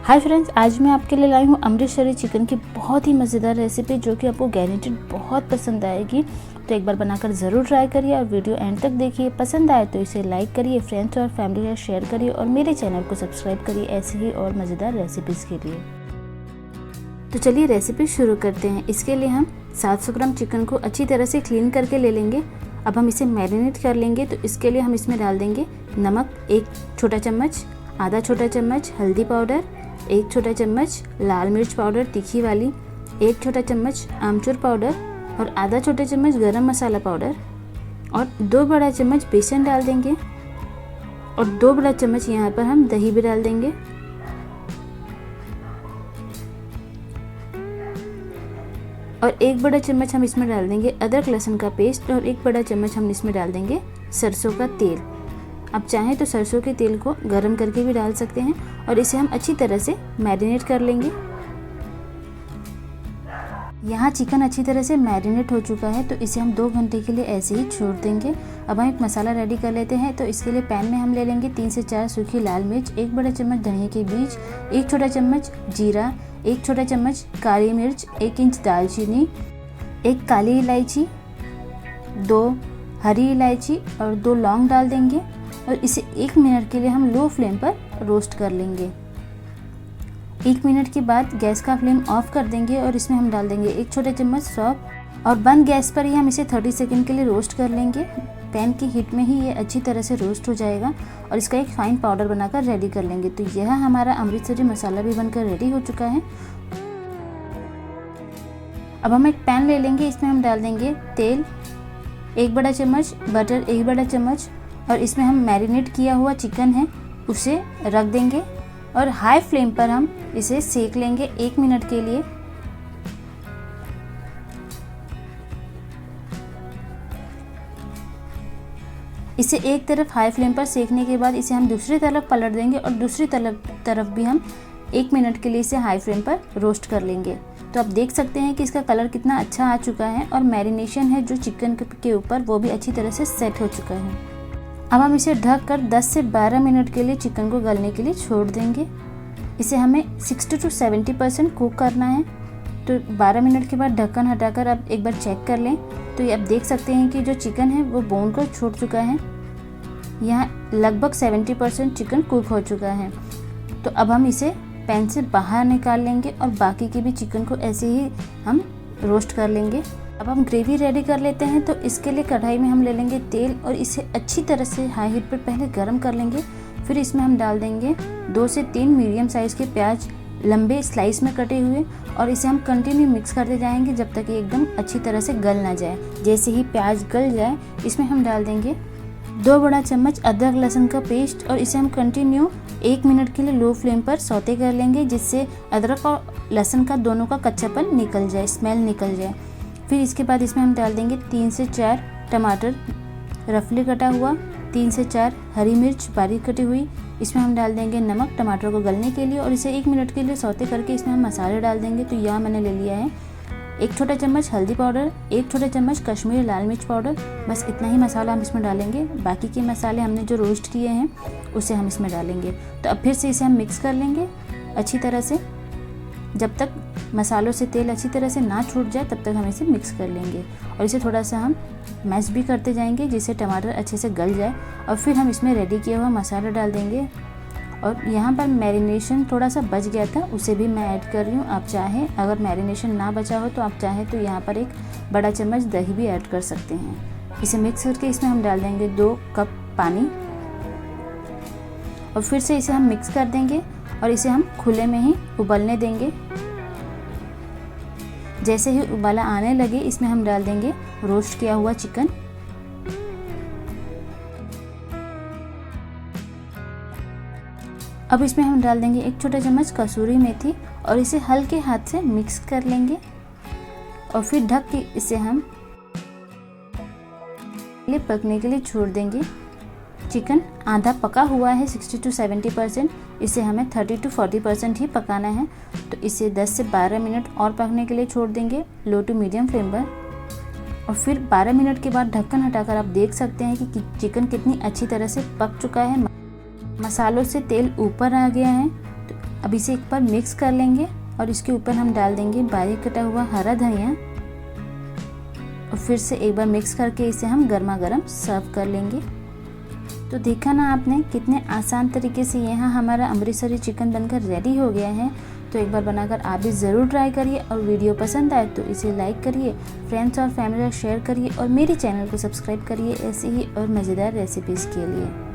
Hi friends, आज मैं आपके लिए लाई हूँ अमृतसरी चिकन की बहुत ही मज़ेदार रेसिपी जो कि आपको गारंटेड बहुत पसंद आएगी। तो एक बार बनाकर ज़रूर ट्राई करिए और वीडियो एंड तक देखिए। पसंद आए तो इसे लाइक करिए, फ्रेंड्स और फैमिली के साथ शेयर करिए और मेरे चैनल को सब्सक्राइब करिए ऐसे ही और मज़ेदार रेसिपीज़ के लिए। तो चलिए रेसिपी शुरू करते हैं। इसके लिए हम 700 ग्राम चिकन को अच्छी तरह से क्लीन करके ले लेंगे। अब हम इसे मैरिनेट कर लेंगे। तो इसके लिए हम इसमें डाल देंगे नमक 1 छोटा चम्मच, आधा छोटा चम्मच हल्दी पाउडर, 1 छोटा चम्मच लाल मिर्च पाउडर तीखी वाली, 1 छोटा चम्मच आमचूर पाउडर और आधा छोटा चम्मच गरम मसाला पाउडर और 2 बड़ा चम्मच बेसन डाल देंगे और 2 बड़ा चम्मच यहाँ पर हम दही भी डाल देंगे और 1 बड़ा चम्मच हम इसमें डाल देंगे अदरक लहसुन का पेस्ट और 1 बड़ा चम्मच हम इसमें डाल देंगे सरसों का तेल। आप चाहें तो सरसों के तेल को गरम करके भी डाल सकते हैं और इसे हम अच्छी तरह से मैरिनेट कर लेंगे। यहाँ चिकन अच्छी तरह से मैरिनेट हो चुका है तो इसे हम 2 घंटे के लिए ऐसे ही छोड़ देंगे। अब हम एक मसाला रेडी कर लेते हैं। तो इसके लिए पैन में हम ले लेंगे 3 से 4 सूखी लाल मिर्च, 1 बड़ा चम्मच धनिया के बीज, 1 छोटा चम्मच जीरा, 1 छोटा चम्मच काली मिर्च, 1 इंच दालचीनी, 1 काली इलायची, 2 हरी इलायची और 2 लौंग डाल देंगे और इसे 1 मिनट के लिए हम लो फ्लेम पर रोस्ट कर लेंगे। 1 मिनट के बाद गैस का फ्लेम ऑफ कर देंगे और इसमें हम डाल देंगे 1 छोटा चम्मच सौंफ और बंद गैस पर ही हम इसे 30 सेकंड के लिए रोस्ट कर लेंगे। पैन की हीट में ही ये अच्छी तरह से रोस्ट हो जाएगा और इसका एक फाइन पाउडर बनाकर रेडी कर लेंगे। तो यह हमारा अमृतसरी मसाला भी बनकर रेडी हो चुका है। अब हम एक पैन ले लेंगे, इसमें हम डाल देंगे तेल 1 बड़ा चम्मच, बटर 1 बड़ा चम्मच और इसमें हम मैरिनेट किया हुआ चिकन है उसे रख देंगे और हाई फ्लेम पर हम इसे सेक लेंगे 1 मिनट के लिए। इसे एक तरफ हाई फ्लेम पर सेकने के बाद इसे हम दूसरी तरफ पलट देंगे और दूसरी तरफ भी हम 1 मिनट के लिए इसे हाई फ्लेम पर रोस्ट कर लेंगे। तो आप देख सकते हैं कि इसका कलर कितना अच्छा आ चुका है और मैरिनेशन है जो चिकन के ऊपर वो भी अच्छी तरह से सेट हो चुका है। अब हम इसे ढककर 10 से 12 मिनट के लिए चिकन को गलने के लिए छोड़ देंगे। इसे हमें 60 to 70% कुक करना है। तो 12 मिनट के बाद ढक्कन हटाकर आप एक बार चेक कर लें तो ये आप देख सकते हैं कि जो चिकन है वो बोन को छोड़ चुका है। यहाँ लगभग 70% चिकन कुक हो चुका है। तो अब हम इसे पैन से बाहर निकाल लेंगे और बाकी के भी चिकन को ऐसे ही हम रोस्ट कर लेंगे। अब हम ग्रेवी रेडी कर लेते हैं। तो इसके लिए कढ़ाई में हम ले लेंगे तेल और इसे अच्छी तरह से हाई हीट पर पहले गरम कर लेंगे। फिर इसमें हम डाल देंगे 2 से 3 मीडियम साइज़ के प्याज लंबे स्लाइस में कटे हुए और इसे हम कंटिन्यू मिक्स करते जाएंगे जब तक ये एकदम अच्छी तरह से गल ना जाए। जैसे ही प्याज गल जाए इसमें हम डाल देंगे 2 बड़ा चम्मच अदरक लहसुन का पेस्ट और इसे हम कंटिन्यू 1 मिनट के लिए लो फ्लेम पर सौते कर लेंगे जिससे अदरक और लहसुन का दोनों का कच्चापन निकल जाए, स्मेल निकल जाए। फिर इसके बाद इसमें हम डाल देंगे 3 से 4 टमाटर रफली कटा हुआ, 3 से 4 हरी मिर्च बारीक कटी हुई। इसमें हम डाल देंगे नमक टमाटर को गलने के लिए और इसे 1 मिनट के लिए सौते करके इसमें हम मसाले डाल देंगे। तो यहाँ मैंने ले लिया है 1 छोटा चम्मच हल्दी पाउडर, 1 छोटा चम्मच कश्मीरी लाल मिर्च पाउडर, बस इतना ही मसाला हम इसमें डालेंगे। बाकी के मसाले हमने जो रोस्ट किए हैं उसे हम इसमें डालेंगे। तो अब फिर से इसे हम मिक्स कर लेंगे अच्छी तरह से। जब तक मसालों से तेल अच्छी तरह से ना छूट जाए तब तक हम इसे मिक्स कर लेंगे और इसे थोड़ा सा हम मैश भी करते जाएंगे जिससे टमाटर अच्छे से गल जाए। और फिर हम इसमें रेडी किया हुआ मसाला डाल देंगे और यहाँ पर मैरिनेशन थोड़ा सा बच गया था उसे भी मैं ऐड कर रही हूँ। आप चाहें अगर मैरिनेशन ना बचा हो तो आप चाहें तो यहाँ पर 1 बड़ा चम्मच दही भी ऐड कर सकते हैं। इसे मिक्स करके इसमें हम डाल देंगे 2 कप पानी और फिर से इसे हम मिक्स कर देंगे और इसे हम खुले में ही उबलने देंगे। जैसे ही उबाला आने लगे इसमें हम डाल देंगे रोस्ट किया हुआ चिकन। अब इसमें हम डाल देंगे 1 छोटा चम्मच कसूरी मेथी और इसे हल्के हाथ से मिक्स कर लेंगे और फिर ढक के इसे हम पकने के लिए छोड़ देंगे। चिकन आधा पका हुआ है 60 to 70%, इसे हमें 30 to 40% ही पकाना है। तो इसे 10 से 12 मिनट और पकने के लिए छोड़ देंगे लो टू मीडियम फ्लेम पर और फिर 12 मिनट के बाद ढक्कन हटाकर आप देख सकते हैं कि चिकन कितनी अच्छी तरह से पक चुका है। मसालों से तेल ऊपर आ गया है। तो अब इसे एक बार मिक्स कर लेंगे और इसके ऊपर हम डाल देंगे बारीक कटा हुआ हरा धनिया और फिर से एक बार मिक्स करके इसे हम गर्मा गर्म सर्व कर लेंगे। तो देखा ना आपने कितने आसान तरीके से यहाँ हमारा अमृतसरी चिकन बनकर रेडी हो गया है। तो एक बार बनाकर आप भी ज़रूर ट्राई करिए और वीडियो पसंद आए तो इसे लाइक करिए, फ्रेंड्स और फैमिली शेयर करिए और मेरे चैनल को सब्सक्राइब करिए ऐसे ही और मज़ेदार रेसिपीज़ के लिए।